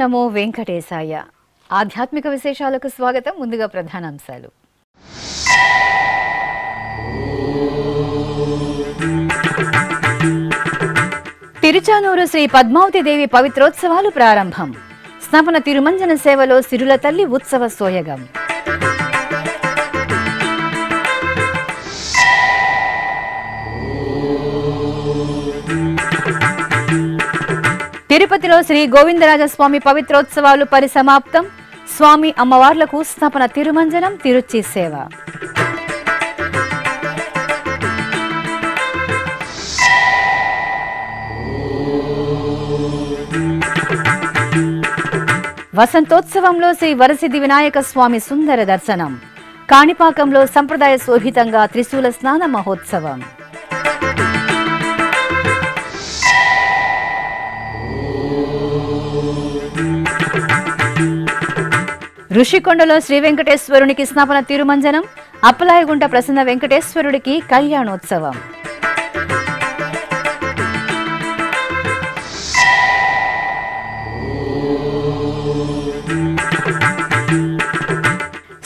నమో వెంకటేశాయ. ఆధ్యాత్మిక విశేషాలకు స్వాగతం. ముందుగా ప్రధానాంశాలు. తిరుచానూరు శ్రీ పద్మావతి దేవి పవిత్రోత్సవాలు ప్రారంభం. స్నపన తిరుమంజన సేవలో సిరుల తల్లి ఉత్సవ సోయగం. తిరుపతిలో శ్రీ గోవిందరాజస్వామి పవిత్రోత్సవాలు పరిసమాప్తం. స్వామి అమ్మవార్లకు స్నపన తిరుమంజనం, తిరుచి సేవ. వసంతోత్సవంలో శ్రీ వరసిద్ధి వినాయక స్వామి సుందర దర్శనం. కాణిపాకంలో సంప్రదాయ శోభితంగా త్రిశూల స్నాన మహోత్సవం. ఋషికొండలో శ్రీ వెంకటేశ్వరునికి స్నపన తిరుమంజనం. అప్పలాయగుంట ప్రసన్న వెంకటేశ్వరుడికి కళ్యాణోత్సవం.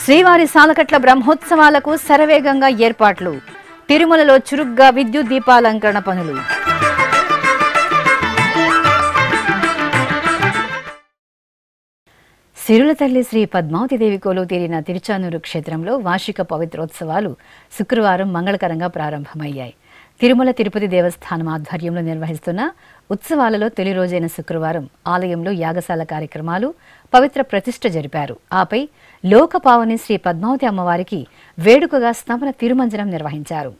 శ్రీవారి సాలకట్ల బ్రహ్మోత్సవాలకు శరవేగంగా ఏర్పాట్లు. తిరుమలలో చురుగ్గా విద్యుత్ దీపాలంకరణ పనులు. సిరుల తల్లి శ్రీ పద్మావతి దేవి కొలువు తీరిన తిరుచానూరు క్షేత్రంలో వార్షిక పవిత్రోత్సవాలు శుక్రవారం మంగళకరంగా ప్రారంభమయ్యాయి. తిరుమల తిరుపతి దేవస్థానం ఆధ్వర్యంలో నిర్వహిస్తున్న ఉత్సవాలలో తొలి రోజైన శుక్రవారం ఆలయంలో యాగశాల కార్యక్రమాలు, పవిత్ర ప్రతిష్ఠ జరిపారు. ఆపై లోకపావని శ్రీ పద్మావతి అమ్మవారికి వేడుకగా స్నపన తిరుమంజనం నిర్వహించారు.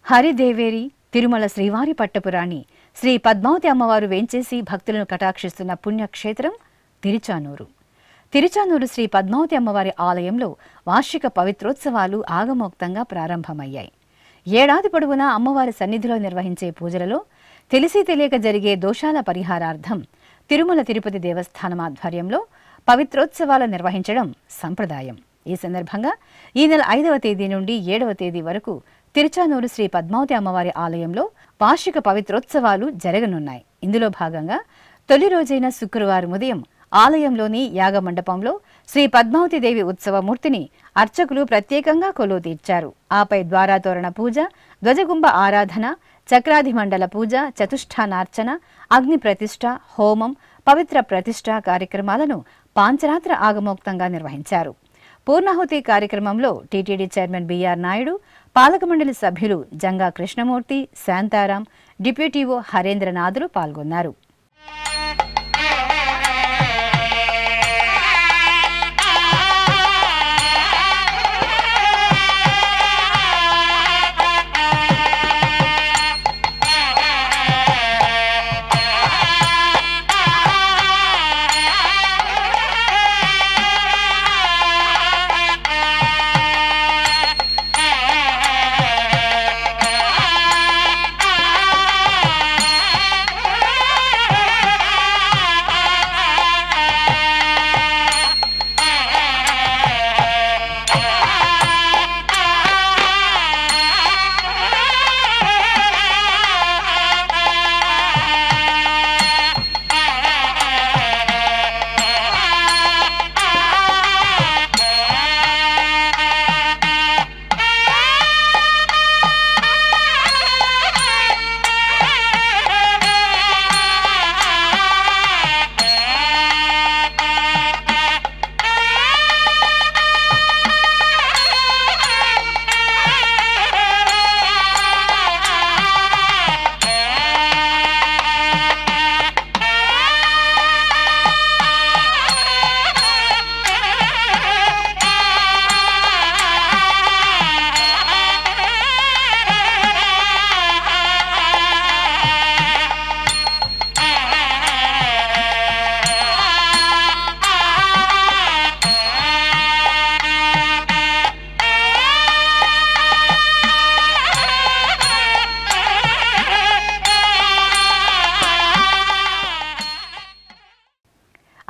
హరిదేవేరి తిరుమల శ్రీవారి పట్టపురాణి శ్రీ పద్మావతి అమ్మవారు వేంచేసి భక్తులను కటాక్షిస్తున్న పుణ్యక్షేత్రం తిరుచానూరు. తిరుచానూరు శ్రీ పద్మావతి అమ్మవారి ఆలయంలో వార్షిక పవిత్రోత్సవాలు ఆగమోక్తంగా ప్రారంభమయ్యాయి. ఏడాది పొడవునా అమ్మవారి సన్నిధిలో నిర్వహించే పూజలలో తెలిసి తెలియక జరిగే దోషాల పరిహారార్థం తిరుమల తిరుపతి దేవస్థానం ఆధ్వర్యంలో పవిత్రోత్సవాలు నిర్వహించడం సంప్రదాయం. ఈ సందర్భంగా ఈ నెల 5వ తేదీ నుండి 7వ తేదీ వరకు తిరుచానూరు శ్రీ పద్మావతి అమ్మవారి ఆలయంలో వార్షిక పవిత్రోత్సవాలు జరగనున్నాయి. ఇందులో భాగంగా తొలి రోజైన శుక్రవారం ఉదయం ఆలయంలోని యాగమండపంలో శ్రీ పద్మావతి దేవి ఉత్సవమూర్తిని అర్చకులు ప్రత్యేకంగా కొలువు తీర్చారు. ఆపై ద్వారాతోరణ పూజ, ధ్వజగుంబ ఆరాధన, చక్రాధిమండల పూజ, చతుష్ఠానార్చన, అగ్ని ప్రతిష్ఠ, హోమం, పవిత్ర ప్రతిష్ఠ కార్యక్రమాలను పాంచరాత్ర ఆగమోక్తంగా నిర్వహించారు. పూర్ణాహుతి కార్యక్రమంలో టీటీడీ చైర్మన్ బిఆర్ నాయుడు, పాలక మండలి సభ్యులు జంగా కృష్ణమూర్తి, శాంతారాం, డిప్యూటీఓ హరేంద్రనాథులు పాల్గొన్నారు.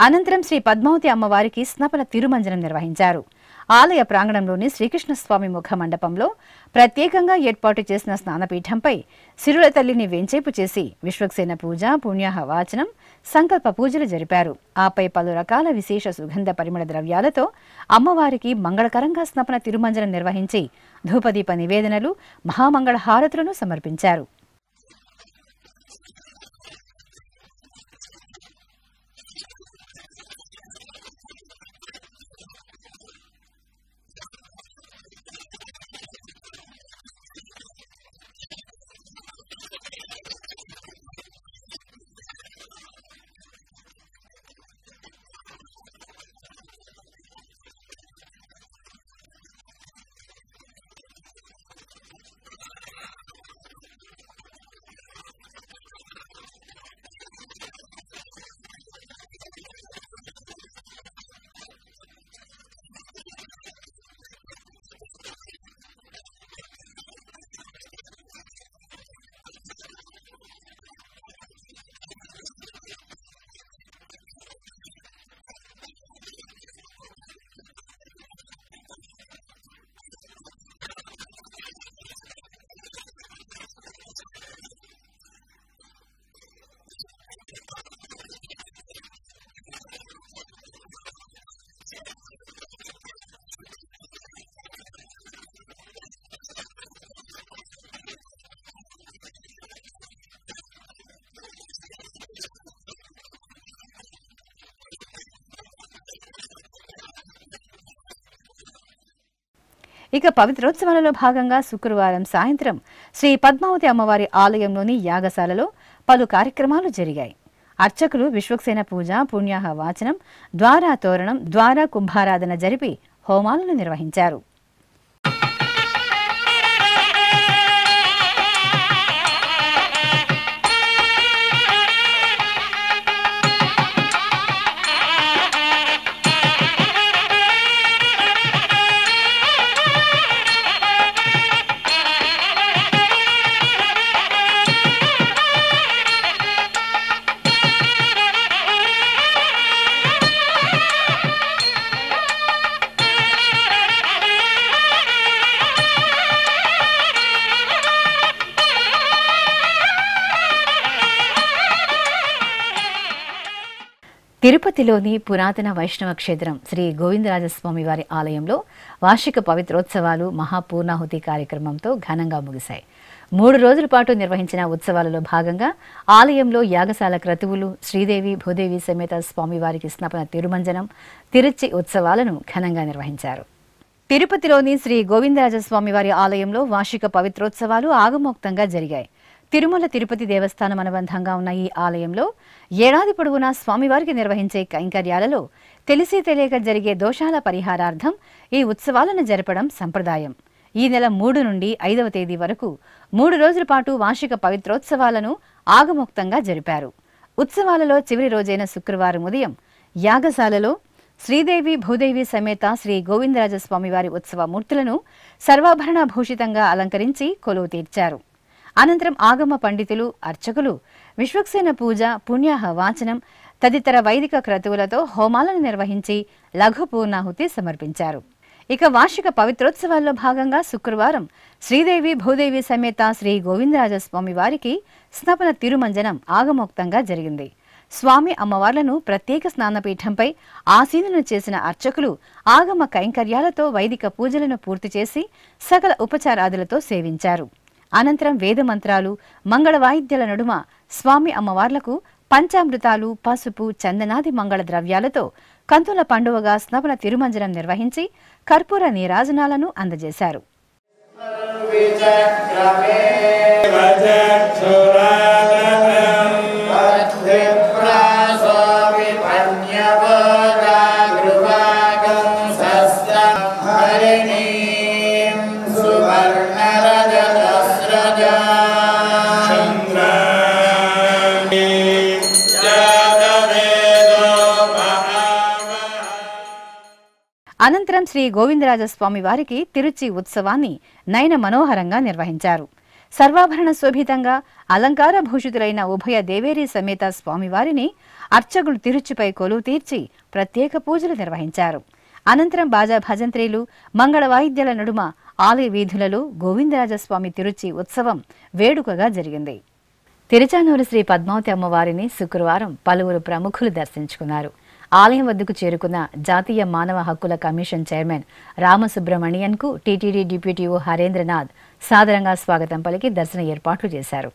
అనంతరం శ్రీ పద్మావతి అమ్మవారికి స్నపన తిరుమంజనం నిర్వహించారు. ఆలయ ప్రాంగణంలోని శ్రీకృష్ణస్వామి ముఖ మండపంలో ప్రత్యేకంగా ఏర్పాటు చేసిన స్నానపీఠంపై సిరుల తల్లిని వెంచేపు చేసి విశ్వక్సేన పూజ, పుణ్యాహ వాచనం, సంకల్ప పూజలు జరిపారు. ఆపై పలు రకాల విశేష సుగంధ పరిమళ ద్రవ్యాలతో అమ్మవారికి మంగళకరంగా స్నపన తిరుమంజనం నిర్వహించి ధూపదీప నివేదనలు, మహామంగళ హారతులను సమర్పించారు. ఇక పవిత్రోత్సవాలలో భాగంగా శుక్రవారం సాయంత్రం శ్రీ పద్మావతి అమ్మవారి ఆలయంలోని యాగశాలలో పలు కార్యక్రమాలు జరిగాయి. అర్చకులు విశ్వక్సేన పూజ, పుణ్యాహ వాచనం, ద్వారా తోరణం, ద్వారా కుంభారాధన జరిపి హోమాలను నిర్వహించారు. తిరుపతిలోని పురాతన వైష్ణవ క్షేత్రం శ్రీ గోవిందరాజస్వామి వారి ఆలయంలో వార్షిక పవిత్రోత్సవాలు మహాపూర్ణాహుతి కార్యక్రమంతో ఘనంగా ముగిశాయి. 3 రోజుల పాటు నిర్వహించిన ఉత్సవాలలో భాగంగా ఆలయంలో యాగశాల క్రతువులు, శ్రీదేవి భూదేవి సమేత స్వామివారికి స్నపన తిరుమంజనం, తిరుచి ఉత్సవాలను ఘనంగా నిర్వహించారు. తిరుపతిలోని శ్రీ గోవిందరాజస్వామి వారి ఆలయంలో వార్షిక పవిత్రోత్సవాలు ఆగమోక్తంగా జరిగాయి. తిరుమల తిరుపతి దేవస్థానం అనుబంధంగా ఉన్న ఈ ఆలయంలో ఏడాది పొడవునా స్వామివారికి నిర్వహించే కైంకర్యాలలో తెలిసి తెలియక జరిగే దోషాల పరిహారార్థం ఈ ఉత్సవాలను జరపడం సంప్రదాయం. ఈ నెల 3 నుండి 5వ తేదీ వరకు 3 రోజుల పాటు వార్షిక పవిత్రోత్సవాలను ఆగమోక్తంగా జరిపారు. ఉత్సవాలలో చివరి రోజైన శుక్రవారం ఉదయం యాగశాలలో శ్రీదేవి భూదేవి సమేత శ్రీ గోవిందరాజస్వామివారి ఉత్సవ మూర్తులను సర్వాభరణ భూషితంగా అలంకరించి కొలువు తీర్చారు. అనంతరం ఆగమ పండితులు, అర్చకులు విశ్వక్సేన పూజ, పుణ్యాహ వాచనం తదితర వైదిక క్రతువులతో హోమాలను నిర్వహించి లఘు పూర్ణాహుతి సమర్పించారు. ఇక వార్షిక పవిత్రోత్సవాల్లో భాగంగా శుక్రవారం శ్రీదేవి భూదేవి సమేత శ్రీ గోవిందరాజస్వామి వారికి స్నపన తిరుమంజనం ఆగమోక్తంగా జరిగింది. స్వామి అమ్మవార్లను ప్రత్యేక స్నానపీఠంపై ఆసీనులను చేసిన అర్చకులు ఆగమ కైంకర్యాలతో వైదిక పూజలను పూర్తి చేసి సకల ఉపచారాదులతో సేవించారు. అనంతరం వేదమంత్రాలు, మంగళ వాయిద్యాల నడుమ స్వామి అమ్మవార్లకు పంచామృతాలు, పసుపు, చందనాది మంగళ ద్రవ్యాలతో కంతుల పండువగా స్నపన తిరుమంజనం నిర్వహించి కర్పూర నీరాజనాలను అందజేశారు. అనంతరం శ్రీ గోవిందరాజస్వామి వారికి తిరుచి ఉత్సవాన్ని నయన మనోహరంగా నిర్వహించారు. సర్వాభరణ శోభితంగా అలంకార భూషితులైన ఉభయ దేవేరీ సమేత స్వామివారిని అర్చకులు తిరుచిపై కొలువు తీర్చి ప్రత్యేక పూజలు నిర్వహించారు. అనంతరం బాజా భజంత్రీలు మంగళ వాయిద్యాల నడుమ ఆలయ వీధులలో గోవిందరాజస్వామి తిరుచి ఉత్సవం వేడుకగా జరిగింది. తిరుచానూరు శ్రీ పద్మావతి అమ్మవారిని శుక్రవారం పలువురు ప్రముఖులు దర్శించుకున్నారు. ఆలయం వద్దకు చేరుకున్న జాతీయ మానవ హక్కుల కమిషన్ చైర్మన్ రామసుబ్రమణియన్కు టీటీడీ డిప్యూటీఓ హరేంద్రనాథ్ సాదరంగా స్వాగతం పలికి దర్శన ఏర్పాట్లు చేశారు.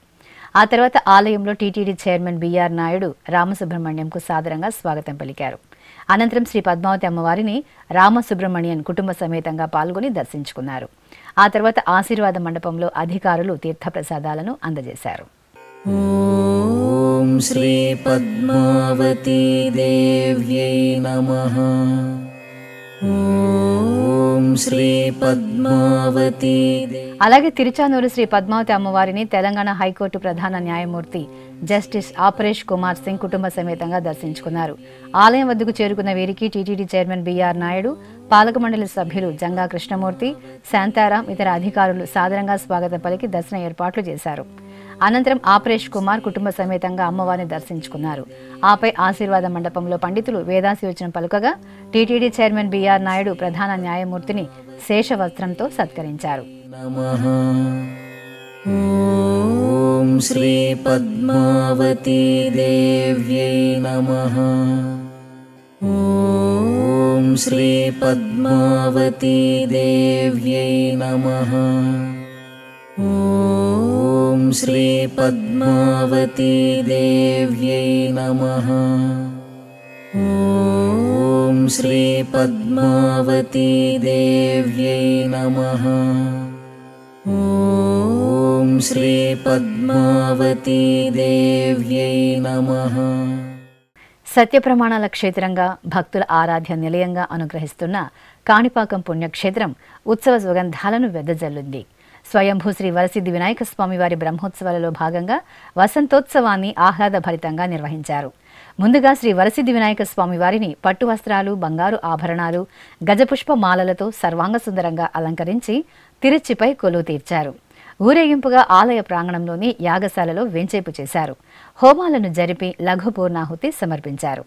ఆ తర్వాత ఆలయంలో టీటీడీ చైర్మన్ బిఆర్ నాయుడు రామసుబ్రహ్మణ్యంకు సాదరంగా స్వాగతం పలికారు. అనంతరం శ్రీ పద్మావతి అమ్మవారిని రామసుబ్రహ్మణ్యన్ కుటుంబ సమేతంగా పాల్గొని దర్శించుకున్నారు. ఆ తర్వాత ఆశీర్వాద మండపంలో అధికారులు తీర్థప్రసాదాలను అందజేశారు. ఓం శ్రీ పద్మావతి దేవ్యై నమః. ఓం శ్రీ పద్మావతి. అలాగే తిరుచానూరు శ్రీ పద్మావతి అమ్మవారిని తెలంగాణ హైకోర్టు ప్రధాన న్యాయమూర్తి జస్టిస్ ఆపరేష్ కుమార్ సింగ్ కుటుంబ సమేతంగా దర్శించుకున్నారు. ఆలయం వద్దకు చేరుకున్న వీరికి టీటీడీ చైర్మన్ బిఆర్ నాయుడు, పాలక మండలి సభ్యులు జంగా కృష్ణమూర్తి, శాంతారాం, ఇతర అధికారులు సాదరంగా స్వాగతం పలికి దర్శన ఏర్పాట్లు చేశారు. అనంతరం ఆపరేష్ కుమార్ కుటుంబ సమేతంగా అమ్మవారిని దర్శించుకున్నారు. ఆపై ఆశీర్వాద మండపంలో పండితులు వేదాశీవచనం పలుకగా టీటీడీ చైర్మన్ బిఆర్ నాయుడు ప్రధాన న్యాయమూర్తిని శేషవస్త్రంతో సత్కరించారు. ఓం శ్రీ పద్మావతి దేవ్యై నమః. ఓం శ్రీ పద్మావతి దేవ్యై నమః. ఓం శ్రీ పద్మావతి దేవ్యై నమః. ఓం శ్రీ పద్మావతి దేవ్యై నమః. ఓం శ్రీ పద్మావతి దేవ్యై నమః. సత్యప్రమాణాల క్షేత్రంగా భక్తుల ఆరాధ్య నిలయంగా అనుగ్రహిస్తున్న కాణిపాకం పుణ్యక్షేత్రం ఉత్సవ సుగంధాలను వెదజల్లుంది. స్వయంభూ శ్రీ వరసిద్ధి వినాయక స్వామివారి బ్రహ్మోత్సవాలలో భాగంగా వసంతోత్సవాన్ని ఆహ్లాదభరితంగా నిర్వహించారు. ముందుగా శ్రీ వరసిద్ధి వినాయక స్వామివారిని పట్టు వస్త్రాలు, బంగారు ఆభరణాలు, గజపుష్ప మాలలతో సర్వాంగ సుందరంగా అలంకరించి తిరుచిపై కొలువు తీర్చారు. ఊరేగింపుగా ఆలయ ప్రాంగణంలోని యాగశాలలో వెంచేపు చేశారు. హోమాలను జరిపి లఘు పూర్ణాహుతి సమర్పించారు.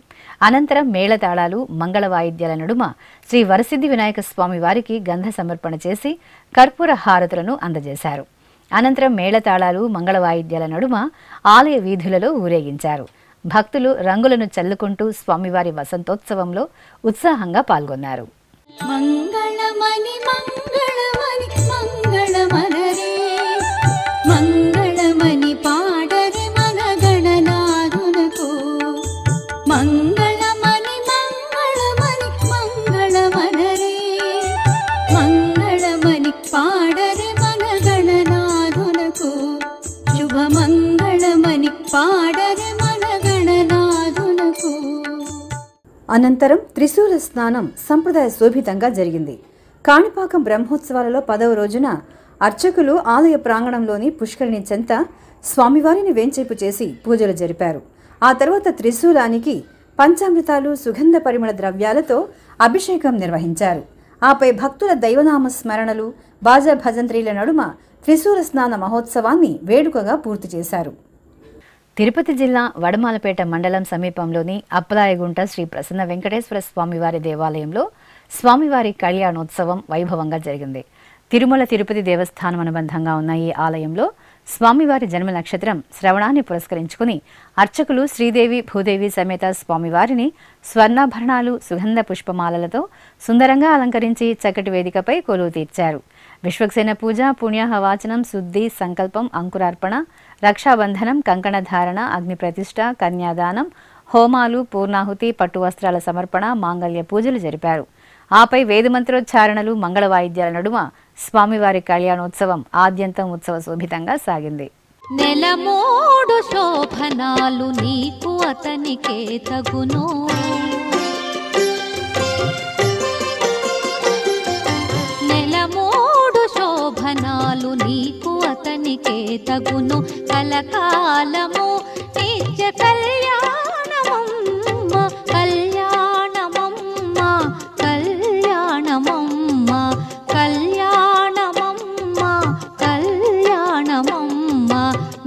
అనంతరం మేళతాళాలు, మంగళ వాయిద్యాల నడుమ శ్రీ వరసిద్ధి వినాయక స్వామి వారికి గంధ సమర్పణ చేసి కర్పూర హారతులను అందజేశారు. అనంతరం మేళతాళాలు, మంగళ వాయిద్యాల నడుమ ఆలయ వీధులలో ఊరేగించారు. భక్తులు రంగులను చల్లుకుంటూ స్వామివారి వసంతోత్సవంలో ఉత్సాహంగా పాల్గొన్నారు. మంగళమణి మంగళమణి మంగళమనరే మంగళమణి పాడరే మన గణనాథునకు మంగళమణి మంగళమణి మంగళమనరే మంగళమణి పాడరే మన గణనాథునకు శుభ మంగళమణి పాడరే మన గణనాథునకు. అనంతరం త్రిశూల స్నానం సంప్రదాయ శోభితంగా జరిగింది. కాణిపాకం బ్రహ్మోత్సవాలలో 10వ రోజున అర్చకులు ఆలయ ప్రాంగణంలోని పుష్కరిణి చెంత స్వామివారిని వేంచేపు చేసి పూజలు జరిపారు. ఆ తర్వాత త్రిశూలానికి పంచామృతాలు, సుగంధ పరిమళ ద్రవ్యాలతో అభిషేకం నిర్వహించారు. ఆపై భక్తుల దైవనామ స్మరణలు, బాజా భజంత్రీల నడుమ త్రిశూల స్నాన మహోత్సవాన్ని వేడుకగా పూర్తి చేశారు. తిరుపతి జిల్లా వడమాలపేట మండలం సమీపంలోని అప్పలాయగుంట శ్రీ ప్రసన్న వెంకటేశ్వర స్వామివారి దేవాలయంలో స్వామివారి కళ్యాణోత్సవం వైభవంగా జరిగింది. తిరుమల తిరుపతి దేవస్థానం అనుబంధంగా ఉన్న ఈ ఆలయంలో స్వామివారి జన్మ నక్షత్రం శ్రవణాన్ని పురస్కరించుకుని అర్చకులు శ్రీదేవి భూదేవి సమేత స్వామివారిని స్వర్ణాభరణాలు, సుగంధ పుష్పమాలలతో సుందరంగా అలంకరించి చక్కటి వేదికపై కొలువు తీర్చారు. విశ్వక్సేన పూజ, పుణ్యాహవాచనం, శుద్ధి, సంకల్పం, అంకురార్పణ, రక్షాబంధనం, కంకణధారణ, అగ్ని ప్రతిష్ఠ, కన్యాదానం, హోమాలు, పూర్ణాహుతి, పట్టు వస్త్రాల సమర్పణ, మాంగళ్య పూజలు జరిపారు. ఆపై వేదమంత్రోచ్చారణలు, మంగళ వాయిద్యాల నడుమ స్వామివారి కళ్యాణోత్సవం ఆద్యంతం ఉత్సవ శోభితంగా సాగింది. నెలమూడు శోభనాలు నీకు అతనికే తగును నెలమూడు శోభనాలు నీకు అతనికే తగును కలకాలము నిత్య కళ్యాణమమ్మ కళ్యాణమమ్మ కళ్యాణమమ్మ కళ్యాణమమ్మ కళ్యాణమమ్మ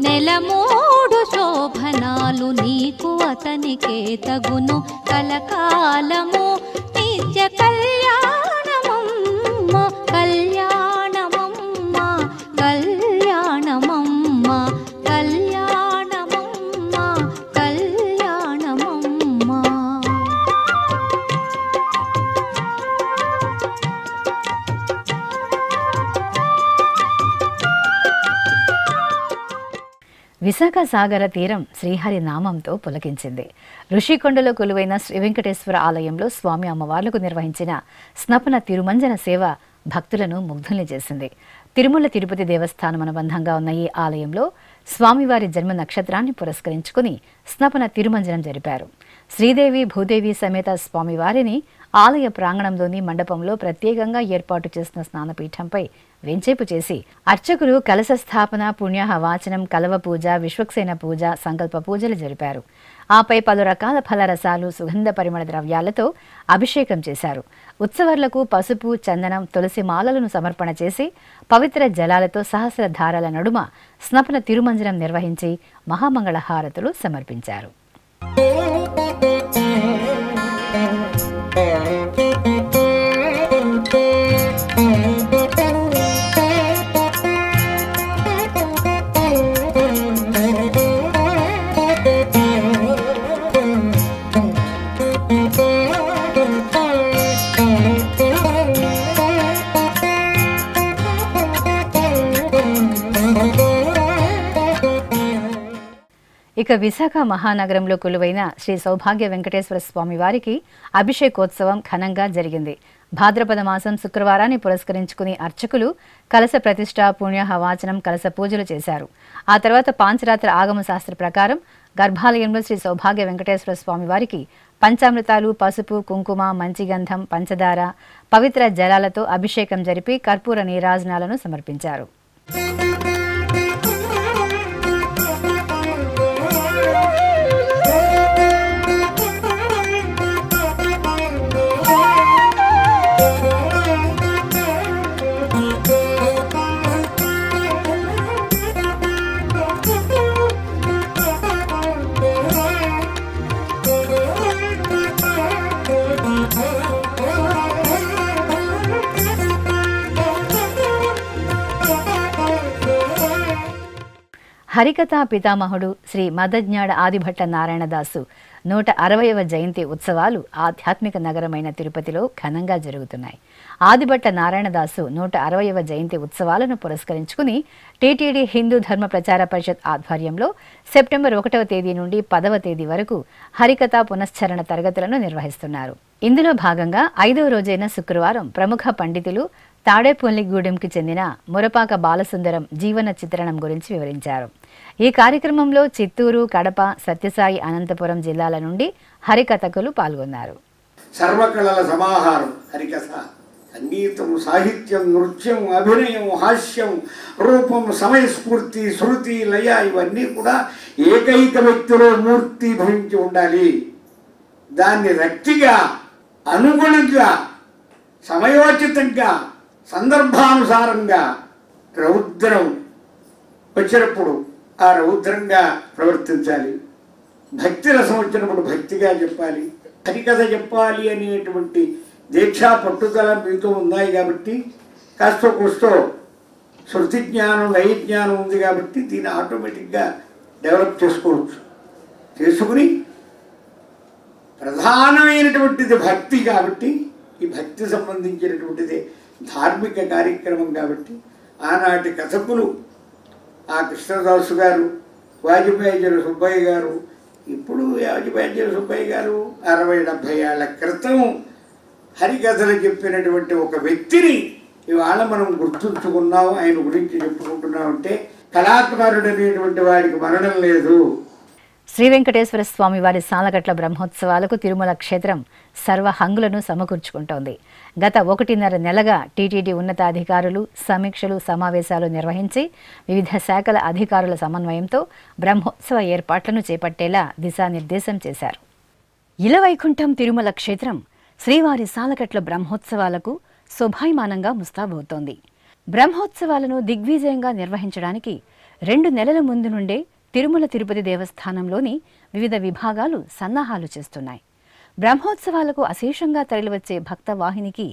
నెలమూడు శోభనాలు నీకు అతనికే తగును కలకాలము నిత్య కళ్యాణమమ్మ కళ్యాణమమ్మ కళ్యాణమమ్మ కళ్యాణమమ్మ కళ్యాణమమ్మ. విశాఖ సాగర తీరం శ్రీహరి నామంతో పులకించింది. ఋషికొండలో కొలువైన శ్రీ వెంకటేశ్వర ఆలయంలో స్వామి అమ్మవార్లకు నిర్వహించిన స్నపన తిరుమంజన సేవ భక్తులను ముగ్ధుల్ని చేసింది. తిరుమల తిరుపతి దేవస్థానం అనుబంధంగా ఉన్న ఈ ఆలయంలో స్వామివారి జన్మ నక్షత్రాన్ని పురస్కరించుకుని స్నపన తిరుమంజనం జరిపారు. శ్రీదేవి భూదేవి సమేత స్వామివారిని ఆలయ ప్రాంగణంలోని మండపంలో ప్రత్యేకంగా ఏర్పాటు చేసిన స్నానపీఠంపై వెంచేపు చేసి అర్చకులు కలశ స్థాపన, పుణ్యాహ వాచనం, కలవ పూజ, విశ్వక్సేన పూజ, సంకల్ప పూజలు జరిపారు. ఆపై పలు రకాల ఫలరసాలు, సుగంధ పరిమళ ద్రవ్యాలతో అభిషేకం చేశారు. ఉత్సవాలకు పసుపు, చందనం, తులసి మాలలను సమర్పణ చేసి పవిత్ర జలాలతో సహస్ర ధారాల నడుమ స్నపన తిరుమంజనం నిర్వహించి మహామంగళ హారతులు సమర్పించారు. ఇక విశాఖ మహానగరంలో కొలువైన శ్రీ సౌభాగ్య వెంకటేశ్వర స్వామి వారికి అభిషేకోత్సవం ఘనంగా జరిగింది. భాద్రపద మాసం శుక్రవారాన్ని పురస్కరించుకుని అర్చకులు కలశ ప్రతిష్ఠ, పుణ్యాహ వాచనం, కలశ పూజలు చేశారు. ఆ తర్వాత పాంచరాత్ర ఆగమ శాస్త్ర ప్రకారం గర్భాలయంలో శ్రీ సౌభాగ్య వెంకటేశ్వర స్వామి వారికి పంచామృతాలు, పసుపు, కుంకుమ, మంచిగంధం, పంచదార, పవిత్ర జలాలతో అభిషేకం జరిపి కర్పూర నీరాజనాలను సమర్పించారు. హరికథా పితామహుడు శ్రీ మదజ్ఞాడ ఆదిభట్ట నారాయణదాసు 160వ జయంతి ఉత్సవాలు ఆధ్యాత్మిక నగరమైన తిరుపతిలో ఘనంగా జరుగుతున్నాయి. ఆదిభట్ట నారాయణదాసు 160వ జయంతి ఉత్సవాలను పురస్కరించుకుని టీటీడీ హిందూ ధర్మ ప్రచార పరిషత్ ఆధ్వర్యంలో సెప్టెంబర్ 1వ తేదీ నుండి 10వ తేదీ వరకు హరికథా పునశ్చరణ తరగతులను నిర్వహిస్తున్నారు. ఇందులో భాగంగా 5వ రోజైన శుక్రవారం ప్రముఖ పండితులు తాడేపల్లిగూడెంకి చెందిన మురపాక బాలసుందరం జీవన చిత్రణం గురించి వివరించారు. ఈ కార్యక్రమంలో చిత్తూరు, కడప, సత్యసాయి, అనంతపురం జిల్లాల నుండి హరికథకులు పాల్గొన్నారు. సర్వకళల సమాహారం హరికథ. సంగీతం, సాహిత్యం, నృత్యం, అభినయం, హాస్యం, రూపం, సమయస్ఫూర్తి, శృతి, లయ ఇవన్నీ కూడా ఏకైక వ్యక్తిలో మూర్తి భవించి ఉండాలి. దాన్ని రక్తిగా, అనుగుణంగా, సమయోచితంగా, సందర్భానుసారంగా రౌద్రం వచ్చినప్పుడు ఆ రౌద్రంగా ప్రవర్తించాలి. భక్తి రసం వచ్చినప్పుడు భక్తిగా చెప్పాలి. హరికథ చెప్పాలి అనేటువంటి దీక్షా పట్టుదల మీతో ఉన్నాయి కాబట్టి కాస్త కూస్తో శృతి జ్ఞానం, లయ జ్ఞానం ఉంది కాబట్టి దీన్ని ఆటోమేటిక్గా డెవలప్ చేసుకోవచ్చు. చేసుకుని ప్రధానమైనటువంటిది భక్తి కాబట్టి ఈ భక్తి సంబంధించినటువంటిది ధార్మిక కార్యక్రమం కాబట్టి ఆనాటి కథకులు ఆ కృష్ణదాసు గారు, వాజపేయిల సుబ్బయ్య గారు, ఇప్పుడు వాజపేయిల సుబ్బయ్య గారు 60-70 ఏళ్ల క్రితం హరికథలు చెప్పినటువంటి ఒక వ్యక్తిని ఇవాళ మనం గుర్తుంచుకున్నాం, ఆయన గురించి చెప్పుకుంటున్నామంటే కళాకారుడు అనేటువంటి వాడికి మరణం లేదు. శ్రీ వెంకటేశ్వర స్వామి వారి సాలగట్ల బ్రహ్మోత్సవాలకు తిరుమల క్షేత్రం సర్వ హంగులను సమకూర్చుకుంటోంది. గత 1.5 నెలగా టీటీడీ ఉన్నతాధికారులు సమీక్షలు, సమావేశాలు నిర్వహించి వివిధ శాఖల అధికారుల సమన్వయంతో బ్రహ్మోత్సవ ఏర్పాట్లను చేపట్టేలా దిశానిర్దేశం చేశారు. ఇలవైకుంఠం తిరుమల క్షేత్రం శ్రీవారి సాలగట్ల బ్రహ్మోత్సవాలకు శోభాయమానంగా ముస్తాబవుతోంది. బ్రహ్మోత్సవాలను దిగ్విజయంగా నిర్వహించడానికి 2 నెలల ముందు నుండే తిరుమల తిరుపతి దేవస్థానంలోని వివిధ విభాగాలు సన్నాహాలు చేస్తున్నాయి. బ్రహ్మోత్సవాలకు అశేషంగా తరలివచ్చే భక్త వాహినికి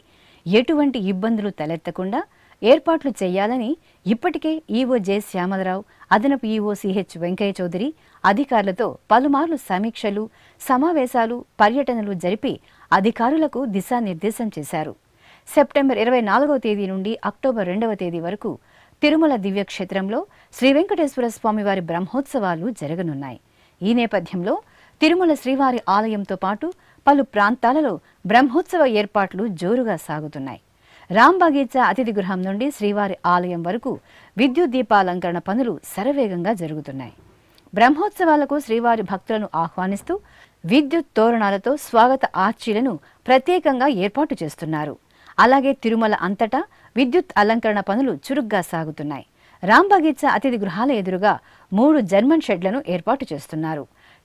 ఎటువంటి ఇబ్బందులు తలెత్తకుండా ఏర్పాట్లు చేయాలని ఇప్పటికే ఈవో జె శ్యామలరావు, అదనపు ఈవో సిహెచ్ వెంకయ్య చౌదరి అధికారులతో పలుమార్లు సమీక్షలు, సమావేశాలు, పర్యటనలు జరిపి అధికారులకు దిశానిర్దేశం చేశారు. సెప్టెంబర్ 24వ తేదీ నుండి అక్టోబర్ 2వ తేదీ వరకు తిరుమల దివ్యక్షేత్రంలో శ్రీ వెంకటేశ్వర స్వామివారి బ్రహ్మోత్సవాలు జరగనున్నాయి. ఈ నేపథ్యంలో తిరుమల శ్రీవారి ఆలయంతో పాటు పలు ప్రాంతాలలో బ్రహ్మోత్సవ ఏర్పాట్లు జోరుగా సాగుతున్నాయి. రాంబగీచా అతిథి గృహం నుండి శ్రీవారి ఆలయం వరకు విద్యుత్ దీపాలంకరణ పనులు శరవేగంగా జరుగుతున్నాయి. బ్రహ్మోత్సవాలకు శ్రీవారి భక్తులను ఆహ్వానిస్తూ విద్యుత్ తోరణాలతో స్వాగత ఆర్చీలను ప్రత్యేకంగా ఏర్పాటు చేస్తున్నారు. అలాగే తిరుమల అంతటా విద్యుత్ అలంకరణ పనులు చురుగ్గా సాగుతున్నాయి. రాంబగీచా అతిథి గృహాల ఎదురుగా 3 జర్మన్ షెడ్లను ఏర్పాటు చేస్తున్నారు.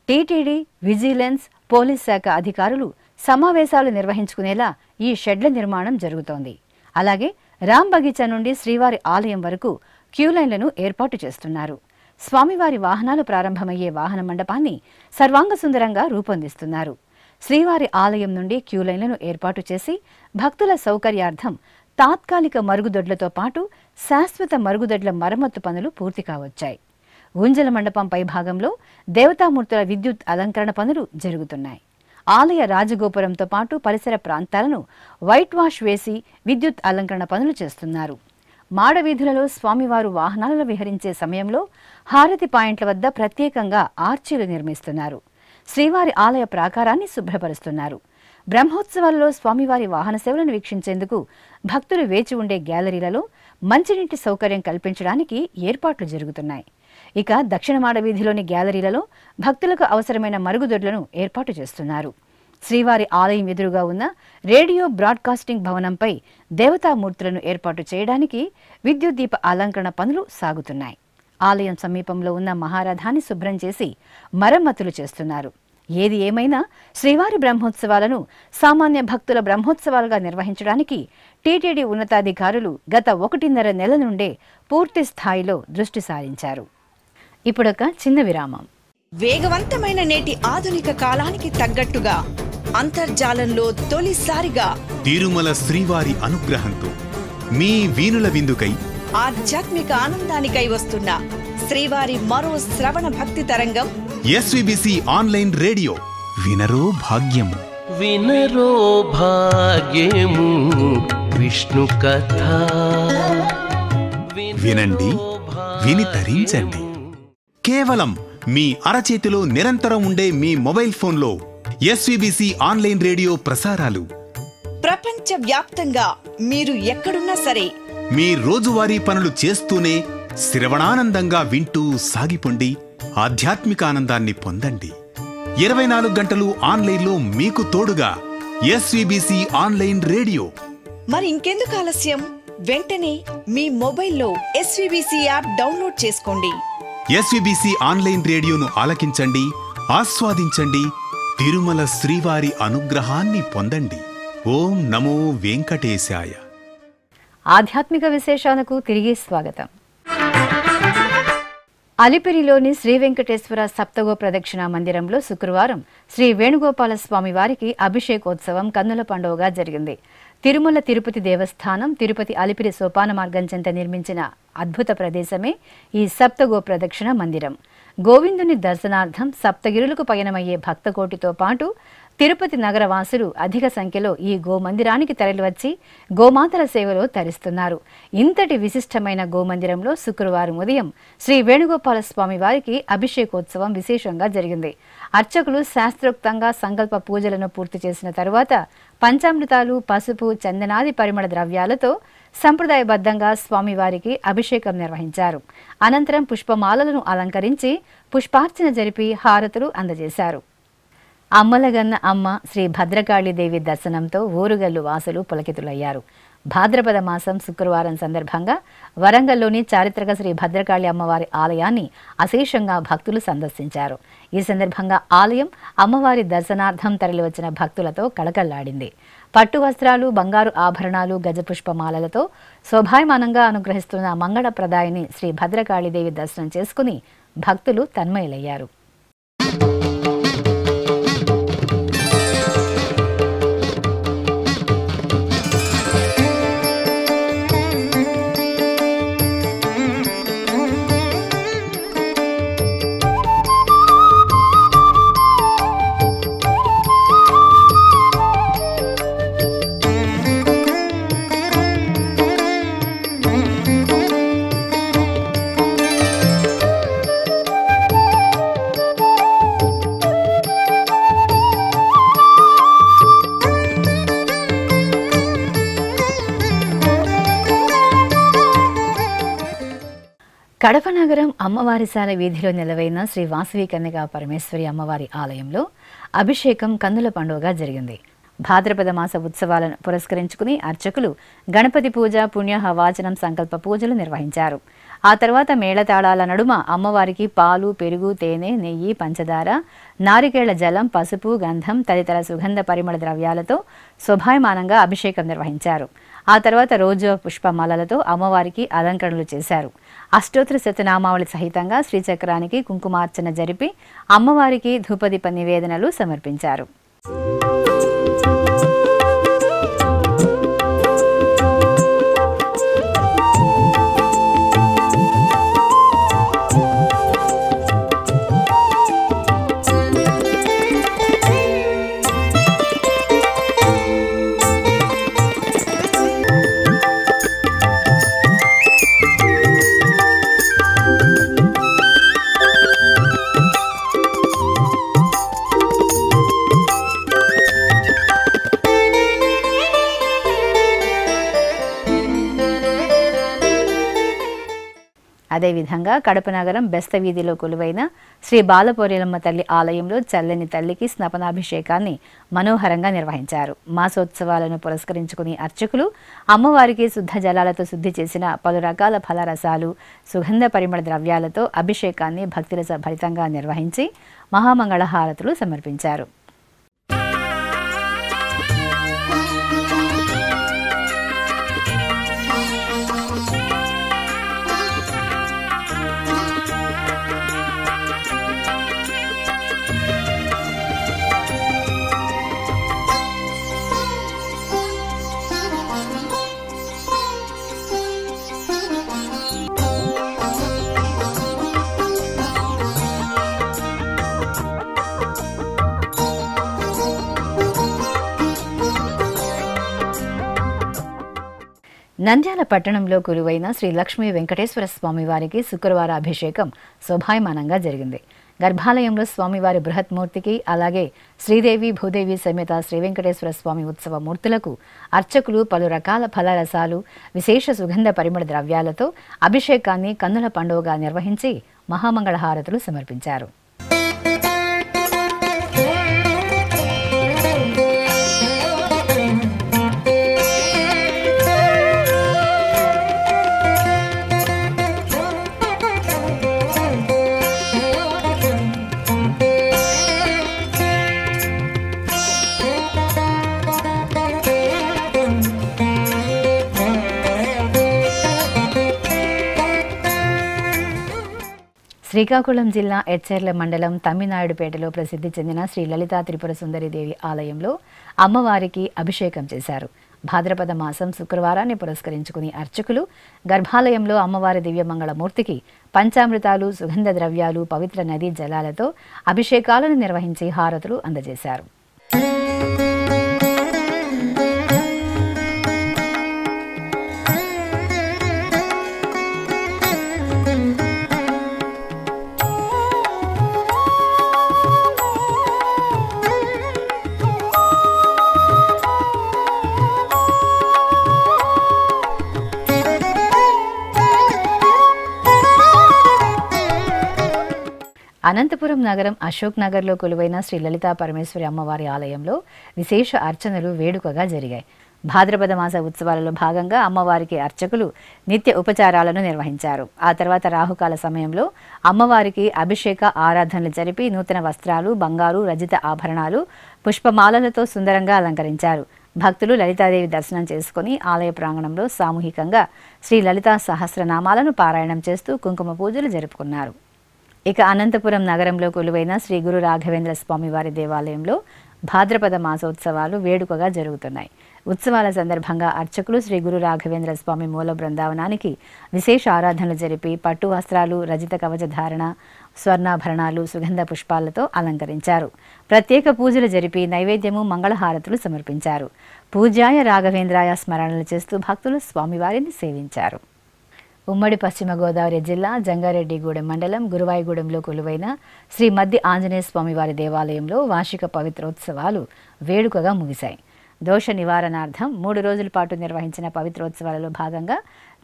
టీటీడీ, విజిలెన్స్, పోలీస్ శాఖ అధికారులు సమావేశాలు నిర్వహించుకునేలా ఈ షెడ్ల నిర్మాణం జరుగుతోంది. అలాగే రాంబగీచా నుండి శ్రీవారి ఆలయం వరకు క్యూలైన్లను ఏర్పాటు చేస్తున్నారు. స్వామివారి వాహనాలు ప్రారంభమయ్యే వాహన మండపాన్ని సర్వాంగ సుందరంగా రూపొందిస్తున్నారు. శ్రీవారి ఆలయం నుండి క్యూలైన్లను ఏర్పాటు చేసి భక్తుల సౌకర్యార్థం తాత్కాలిక మరుగుదొడ్లతో పాటు శాశ్వత మరుగుదొడ్ల మరమ్మతు పనులు పూర్తి కావచ్చాయి. ఉంజల మండపం పై భాగంలో దేవతామూర్తుల విద్యుత్ అలంకరణ పనులు జరుగుతున్నాయి. ఆలయ రాజగోపురంతో పాటు పరిసర ప్రాంతాలను వైట్ వాష్ వేసి విద్యుత్ అలంకరణ పనులు చేస్తున్నారు. మాడవీధులలో స్వామివారు వాహనాలలో విహరించే సమయంలో హారతి పాయింట్ల వద్ద ప్రత్యేకంగా ఆర్చీలు నిర్మిస్తున్నారు. శ్రీవారి ఆలయ ప్రాకారాన్ని శుభ్రపరుస్తున్నారు. బ్రహ్మోత్సవాలలో స్వామివారి వాహన సేవలను వీక్షించేందుకు భక్తులు వేచి ఉండే గ్యాలరీలలో మంచినీటి సౌకర్యం కల్పించడానికి ఏర్పాట్లు జరుగుతున్నాయి. ఇక దక్షిణ మాడవీధిలోని గ్యాలరీలలో భక్తులకు అవసరమైన మరుగుదొడ్లను ఏర్పాటు చేస్తున్నారు. శ్రీవారి ఆలయం ఎదురుగా ఉన్న రేడియో బ్రాడ్కాస్టింగ్ భవనంపై దేవతామూర్తులను ఏర్పాటు చేయడానికి విద్యుత్ దీప అలంకరణ పనులు సాగుతున్నాయి. ఆలయం సమీపంలో ఉన్న మహారథాన్ని శుభ్రం చేసి మరమ్మతులు చేస్తున్నారు. ఏది ఏమైనా శ్రీవారి బ్రహ్మోత్సవాలను సామాన్య భక్తుల బ్రహ్మోత్సవాలుగా నిర్వహించడానికి టీటీడీ ఉన్నతాధికారులు గత 1.5 నెలల నుండే పూర్తి స్థాయిలో దృష్టి సారించారు. ఇప్పుడొక చిన్న విరామం. వేగవంతమైన నేటి ఆధునిక కాలానికి తగ్గట్టుగా అంతర్జాలంలో తొలిసారిగా తిరుమల శ్రీవారి అనుగ్రహంతో మీ వీనుల విందుకై ఆధ్యాత్మిక ఆనందానికై వస్తున్న శ్రీవారి మరో శ్రవణ భక్తి తరంగం ఎస్విబిసి ఆన్లైన్ రేడియో. వినరో భాగ్యము, వినరో భాగ్యము విష్ణు కథ. వినండి, విని తరించండి. కేవలం మీ అరచేతిలో నిరంతరం ఉండే మీ మొబైల్ ఫోన్లో ఎస్విబిసి ఆన్లైన్ రేడియో ప్రసారాలు ప్రపంచ వ్యాప్తంగా మీరు ఎక్కడున్నా సరే మీ రోజువారీ పనులు చేస్తూనే శ్రవణానందంగా వింటూ సాగిపోండి. ఆధ్యాత్మిక ఆనందాన్ని పొందండి. 24 గంటలు ఆన్లైన్లో మీకు తోడుగా ఎస్విబిసి ఆన్లైన్ రేడియో. మరి ఇంకెందుకు ఆలస్యం? వెంటనే మీ మొబైల్లో ఎస్విబిసి యాప్ డౌన్లోడ్ చేసుకోండి. ఎస్విబిసి ఆన్లైన్ రేడియోను ఆలకించండి, ఆస్వాదించండి. తిరుమల శ్రీవారి అనుగ్రహాన్ని పొందండి. ఓం నమో వెంకటేశాయ. ఆధ్యాత్మిక విశేషాలకు తిరిగి స్వాగతం. అలిపిరిలోని శ్రీ వెంకటేశ్వర సప్తగో ప్రదక్షిణ మందిరంలో శుక్రవారం శ్రీ వేణుగోపాల స్వామి వారికి అభిషేకోత్సవం కన్నుల పండుగగా జరిగింది. తిరుమల తిరుపతి దేవస్థానం తిరుపతి అలిపిరి సోపాన మార్గం చెంత నిర్మించిన అద్భుత ప్రదేశమే ఈ సప్తగో ప్రదక్షిణ మందిరం. గోవిందుని దర్శనార్థం సప్తగిరులకు పయనమయ్యే భక్తకోటితో పాటు తిరుపతి నగరవాసులు అధిక సంఖ్యలో ఈ గోమందిరానికి తరలివచ్చి గోమాతల సేవలో తరిస్తున్నారు. ఇంతటి విశిష్టమైన గోమందిరంలో శుక్రవారం ఉదయం శ్రీ వేణుగోపాల స్వామి వారికి అభిషేకోత్సవం విశేషంగా జరిగింది. అర్చకులు శాస్త్రోక్తంగా సంకల్ప పూజలను పూర్తి చేసిన తరువాత పంచామృతాలు, పసుపు, చందనాది పరిమళ ద్రవ్యాలతో సంప్రదాయబద్ధంగా స్వామివారికి అభిషేకం నిర్వహించారు. అనంతరం పుష్పమాలలను అలంకరించి పుష్పార్చన జరిపి హారతులు అందజేశారు. అమ్మలగన్న అమ్మ శ్రీ భద్రకాళీదేవి దర్శనంతో ఊరుగల్లు వాసులు పులకితులయ్యారు. భాద్రపద మాసం శుక్రవారం సందర్భంగా వరంగల్లోని చారిత్రక శ్రీ భద్రకాళి అమ్మవారి ఆలయాన్ని అశేషంగా భక్తులు సందర్శించారు. ఈ సందర్భంగా ఆలయం అమ్మవారి దర్శనార్థం తరలివచ్చిన భక్తులతో కళకళ్లాడింది. పట్టు వస్త్రాలు, బంగారు ఆభరణాలు, గజపుష్పమాలలతో శోభాయమానంగా అనుగ్రహిస్తున్న మంగళప్రదాయిని శ్రీ భద్రకాళీదేవి దర్శనం చేసుకుని భక్తులు తన్మయులయ్యారు. కడప నగరం అమ్మవారిశాల వీధిలో నిలవైన శ్రీ వాసవి కన్యకా పరమేశ్వరి అమ్మవారి ఆలయంలో అభిషేకం కన్నుల పండుగగా జరిగింది. భాద్రపద మాస ఉత్సవాలను పురస్కరించుకుని అర్చకులు గణపతి పూజ, పుణ్యాహ వాచనం, సంకల్ప పూజలు నిర్వహించారు. ఆ తర్వాత మేళతాళాల నడుమ అమ్మవారికి పాలు, పెరుగు, తేనె, నెయ్యి, పంచదార, నారికేళ్ల జలం, పసుపు, గంధం తదితర సుగంధ పరిమళ ద్రవ్యాలతో శోభాయమానంగా అభిషేకం నిర్వహించారు. ఆ తర్వాత రోజు పుష్పమాలలతో అమ్మవారికి అలంకరణలు చేశారు. అష్టోత్తర శతనామావళి సహితంగా శ్రీచక్రానికి కుంకుమార్చన జరిపి అమ్మవారికి ధూపదీప నివేదనలు సమర్పించారు. అదేవిధంగా కడప నగరం బెస్త వీధిలో కొలువైన శ్రీ బాలపోరేలమ్మ తల్లి ఆలయంలో చల్లని తల్లికి స్నపనాభిషేకాన్ని మనోహరంగా నిర్వహించారు. మాసోత్సవాలను పురస్కరించుకుని అర్చకులు అమ్మవారికి శుద్ధ జలాలతో శుద్ధి చేసిన పలు రకాల ఫలరసాలు, సుగంధ పరిమళ ద్రవ్యాలతో అభిషేకాన్ని భక్తిరస భరితంగా నిర్వహించి మహామంగళహారతులు సమర్పించారు. నంద్యాల పట్టణంలో కొలువైన శ్రీ లక్ష్మీ వెంకటేశ్వర స్వామివారికి శుక్రవార అభిషేకం శోభాయమానంగా జరిగింది. గర్భాలయంలో స్వామివారి బృహత్మూర్తికి, అలాగే శ్రీదేవి, భూదేవి సమేత శ్రీ వెంకటేశ్వర స్వామి ఉత్సవ మూర్తులకు అర్చకులు పలు రకాల ఫలరసాలు, విశేష సుగంధ పరిమళ ద్రవ్యాలతో అభిషేకాన్ని కన్నుల పండుగగా నిర్వహించి మహామంగళహారతులు సమర్పించారు. శ్రీకాకుళం జిల్లా ఎచ్చెర్ల మండలం తమ్మినాయుడుపేటలో ప్రసిద్ధి చెందిన శ్రీ లలితా త్రిపుర సుందరీదేవి ఆలయంలో అమ్మవారికి అభిషేకం చేశారు. భాద్రపద మాసం శుక్రవారాన్ని పురస్కరించుకుని అర్చకులు గర్భాలయంలో అమ్మవారి దివ్యమంగళమూర్తికి పంచామృతాలు, సుగంధ ద్రవ్యాలు, పవిత్ర నదీ జలాలతో అభిషేకాలను నిర్వహించి హారతులు అందజేశారు. అనంతపురం నగరం అశోక్ నగర్లో కొలువైన శ్రీ లలితా పరమేశ్వరి అమ్మవారి ఆలయంలో విశేష అర్చనలు వేడుకగా జరిగాయి. భాద్రపద మాస ఉత్సవాలలో భాగంగా అమ్మవారికి అర్చకులు నిత్య ఉపచారాలను నిర్వహించారు. ఆ తర్వాత రాహుకాల సమయంలో అమ్మవారికి అభిషేక ఆరాధనలు జరిపి నూతన వస్త్రాలు, బంగారు, రజిత ఆభరణాలు, పుష్పమాలలతో సుందరంగా అలంకరించారు. భక్తులు లలితాదేవి దర్శనం చేసుకుని ఆలయ ప్రాంగణంలో సామూహికంగా శ్రీ లలితా సహస్రనామాలను పారాయణం చేస్తూ కుంకుమ పూజలు జరుపుకున్నారు. ఇక అనంతపురం నగరంలో కొలువైన శ్రీ గురు రాఘవేంద్ర స్వామివారి దేవాలయంలో భాద్రపద మాసోత్సవాలు వేడుకగా జరుగుతున్నాయి. ఉత్సవాల సందర్భంగా అర్చకులు శ్రీ గురు రాఘవేంద్ర స్వామి మూల బృందావనానికి విశేష ఆరాధనలు జరిపి పట్టు వస్త్రాలు, రజిత కవచ ధారణ, స్వర్ణాభరణాలు, సుగంధ పుష్పాలతో అలంకరించారు. ప్రత్యేక పూజలు జరిపి నైవేద్యము, మంగళహారతులు సమర్పించారు. పూజ్యాయ రాఘవేంద్రాయ స్మరణలు చేస్తూ భక్తులు స్వామివారిని సేవించారు. ఉమ్మడి పశ్చిమ గోదావరి జిల్లా జంగారెడ్డిగూడెం మండలం గురువాయిగూడెంలో కొలువైన శ్రీ మద్ది ఆంజనేయ స్వామివారి దేవాలయంలో వార్షిక పవిత్రోత్సవాలు వేడుకగా ముగిశాయి. దోష నివారణార్థం 3 రోజుల పాటు నిర్వహించిన పవిత్రోత్సవాలలో భాగంగా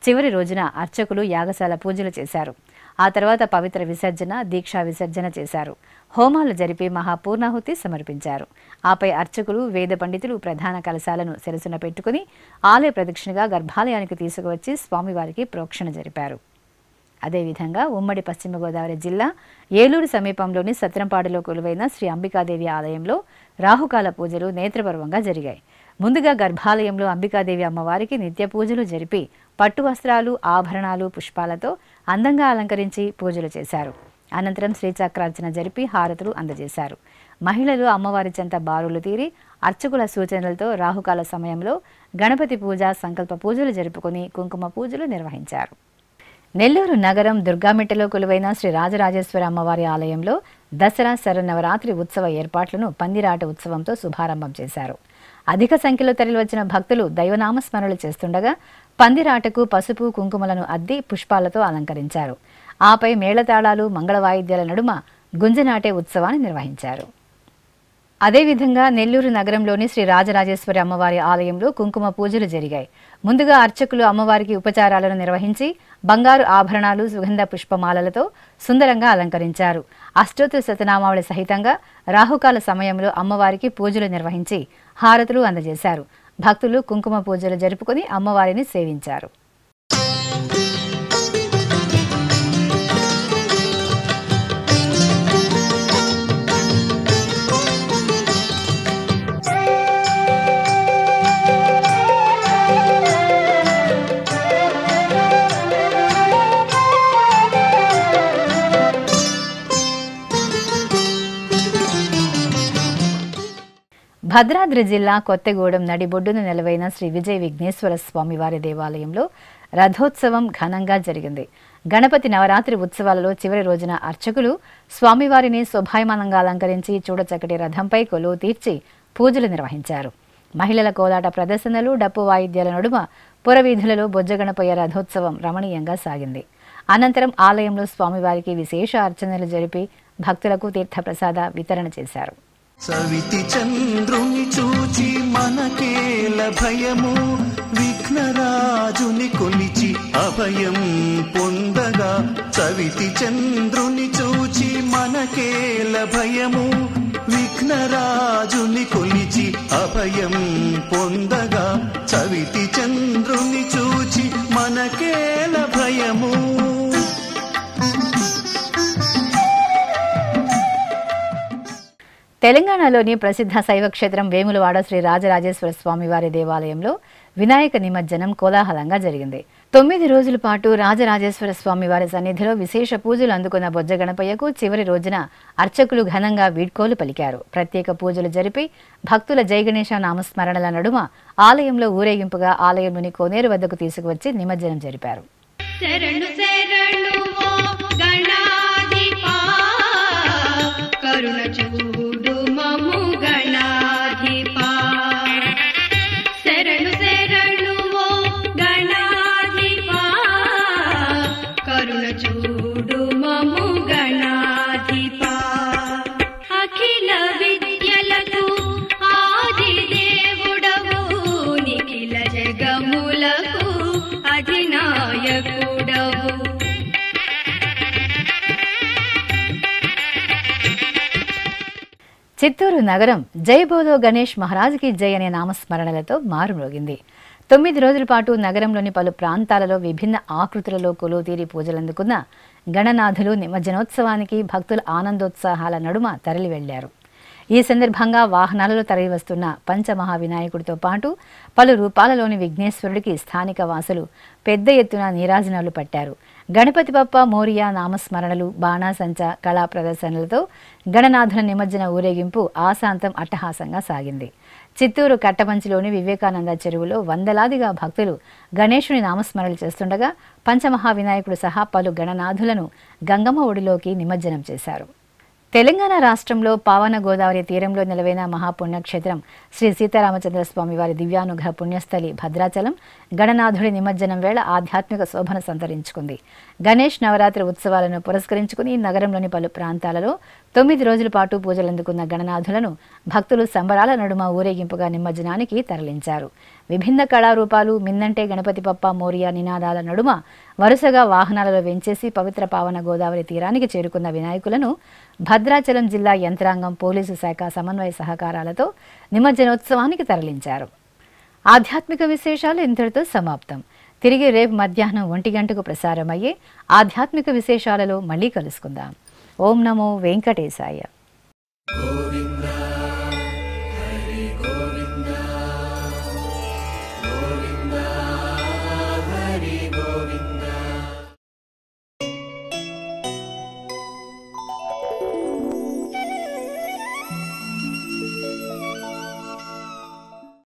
చివరి రోజున అర్చకులు యాగశాల పూజలు చేశారు. ఆ తర్వాత పవిత్ర విసర్జన, దీక్షా విసర్జన చేశారు. హోమాలు జరిపి మహాపూర్ణాహుతి సమర్పించారు. ఆపై అర్చకులు, వేద పండితులు ప్రధాన కలశాలను శిరసున పెట్టుకుని ఆలయ ప్రదక్షిణగా గర్భాలయానికి తీసుకువచ్చి స్వామివారికి ప్రోక్షణ జరిపారు. అదేవిధంగా ఉమ్మడి పశ్చిమ గోదావరి జిల్లా ఏలూరు సమీపంలోని సత్రంపాడులో కొలువైన శ్రీ అంబికాదేవి ఆలయంలో రాహుకాల పూజలు నేత్రపర్వంగా జరిగాయి. ముందుగా గర్భాలయంలో అంబికాదేవి అమ్మవారికి నిత్య పూజలు జరిపి పట్టు వస్త్రాలు, ఆభరణాలు, పుష్పాలతో అందంగా అలంకరించి పూజలు చేశారు. అనంతరం శ్రీచక్రార్చన జరిపి హారతులు అందజేశారు. మహిళలు అమ్మవారి చెంత బారులు తీరి అర్చకుల సూచనలతో రాహుకాల సమయంలో గణపతి పూజ, సంకల్ప పూజలు జరుపుకొని కుంకుమ పూజలు నిర్వహించారు. నెల్లూరు నగరం దుర్గామిట్టలో కొలువైన శ్రీ రాజరాజేశ్వరి అమ్మవారి ఆలయంలో దసరా శరన్నవరాత్రి ఉత్సవ ఏర్పాట్లను పందిరాట ఉత్సవంతో శుభారంభం చేశారు. అధిక సంఖ్యలో తరలివచ్చిన భక్తులు దైవనామస్మరణలు చేస్తుండగా పందిరాటకు పసుపు, కుంకుమలను అద్ది పుష్పాలతో అలంకరించారు. ఆపై మేళతాళాలు, మంగళ వాయిద్యాల నడుమ గుంజనాటే ఉత్సవాన్ని నిర్వహించారు. అదేవిధంగా నెల్లూరు నగరంలోని శ్రీ రాజరాజేశ్వరి అమ్మవారి ఆలయంలో కుంకుమ పూజలు జరిగాయి. ముందుగా అర్చకులు అమ్మవారికి ఉపచారాలను నిర్వహించి బంగారు ఆభరణాలు, సుగంధ పుష్పమాలలతో సుందరంగా అలంకరించారు. అష్టోత్తర శతనామావళి సహితంగా రాహుకాల సమయంలో అమ్మవారికి పూజలు నిర్వహించి హారతులు అందజేశారు. భక్తులు కుంకుమ పూజలు జరుపుకొని అమ్మవారిని సేవించారు. భద్రాద్రి జిల్లా కొత్తగూడెం నడిబొడ్డున నెలవైన శ్రీ విజయ విఘ్నేశ్వర స్వామివారి దేవాలయంలో రథోత్సవం ఘనంగా జరిగింది. గణపతి నవరాత్రి ఉత్సవాలలో చివరి రోజున అర్చకులు స్వామివారిని శోభాయమానంగా అలంకరించి చూడచక్కటి రథంపై కొలువు తీర్చి పూజలు నిర్వహించారు. మహిళల కోలాట ప్రదర్శనలు, డప్పు వాయిద్యాల నడుమ పురవీధులలో బొజ్జగణపయ్య రథోత్సవం రమణీయంగా సాగింది. అనంతరం ఆలయంలో స్వామివారికి విశేష అర్చనలు జరిపి భక్తులకు తీర్థప్రసాద వితరణ చేశారు. సవితి చంద్రుని చూచి మనకేల భయము, విఘ్నరాజుని కొలిచి అభయం పొందగా. సవితి చంద్రుని చూచి మనకేల భయము, విఘ్నరాజుని కొలిచి అభయం పొందగా. సవితి చంద్రుని చూచి మనకేల భయము. తెలంగాణలోని ప్రసిద్ధ శైవ క్షేత్రం వేములవాడ శ్రీ రాజరాజేశ్వర స్వామివారి దేవాలయంలో వినాయక నిమజ్జనం కోలాహలంగా జరిగింది. 9 రోజుల పాటు రాజరాజేశ్వర స్వామివారి సన్నిధిలో విశేష పూజలు అందుకున్న బొజ్జగణపయ్యకు చివరి రోజున అర్చకులు ఘనంగా వీడ్కోలు పలికారు. ప్రత్యేక పూజలు జరిపి భక్తుల జయగణేశ నామస్మరణల నడుమ ఆలయంలో ఊరేగింపుగా ఆలయంలోని కోనేరు వద్దకు తీసుకువచ్చి నిమజ్జనం జరిపారు. శరణు శరణు ఓ గణాధిపా, కరుణ చూడు మము గణాధిపా. శరణు శరణు ఓ గణాధిపా, కరుణ చూడు మము గణాధిపా. అఖిల విద్యలకు ఆది దేవుడవు, నిఖిల జగములకు అధినాయకుడవు. చిత్తూరు నగరం జై బోలో గణేష్ మహారాజ్కి జై అనే నామస్మరణలతో మారుమ్రోగింది. 9 రోజుల పాటు నగరంలోని పలు ప్రాంతాలలో విభిన్న ఆకృతులలో కొలువు తీరి పూజలందుకున్న గణనాథులు నిమజ్జనోత్సవానికి భక్తుల ఆనందోత్సాహాల నడుమ తరలి వెళ్లారు. ఈ సందర్భంగా వాహనాలలో తరలివస్తున్న పంచమహావినాయకుడితో పాటు పలు రూపాలలోని విఘ్నేశ్వరుడికి స్థానిక వాసులు పెద్ద ఎత్తున నీరాజనాలు పట్టారు. గణపతి బప్ప మోరియా నామస్మరణలు, బాణాసంచ, కళా ప్రదర్శనలతో గణనాథుల నిమజ్జన ఊరేగింపు ఆశాంతం అట్టహాసంగా సాగింది. చిత్తూరు కట్టమంచిలోని వివేకానంద చెరువులో వందలాదిగా భక్తులు గణేశుని నామస్మరణలు చేస్తుండగా పంచమహావినాయకుడు సహా పలు గణనాథులను గంగమ్మ ఒడిలోకి నిమజ్జనం చేశారు. తెలంగాణ రాష్ట్రంలో పావన గోదావరి తీరంలో నిలవైన మహాపుణ్యక్షేత్రం శ్రీ సీతారామచంద్ర స్వామి వారి దివ్యానుగ్రహ పుణ్యస్థలి భద్రాచలం గణనాథుడి నిమజ్జనం వేళ ఆధ్యాత్మిక శోభను సంతరించుకుంది. గణేష్ నవరాత్రి ఉత్సవాలను పురస్కరించుకుని నగరంలోని పలు ప్రాంతాలలో 9 రోజుల పాటు పూజలు అందుకున్న గణనాథులను భక్తులు సంబరాల నడుమ ఊరేగింపుగా నిమజ్జనానికి తరలించారు. విభిన్న కళారూపాలు, మిన్నంటే గణపతి పప్ప మోరియా నినాదాల నడుమ వరుసగా వాహనాలలో వెంచేసి పవిత్ర పావన గోదావరి తీరానికి చేరుకున్న వినాయకులను భద్రాచలం జిల్లా యంత్రాంగం, పోలీసు శాఖ సమన్వయ సహకారాలతో నిమజ్జనోత్సవానికి తరలించారు. ఆధ్యాత్మిక విశేషాలు ఇంతటితో సమాప్తం. తిరిగి రేపు మధ్యాహ్నం 1 గంటకు ప్రసారమయ్యే ఆధ్యాత్మిక విశేషాలలో మళ్ళీ కలుసుకుందాం. ఓం నమో వెంకటేశాయ.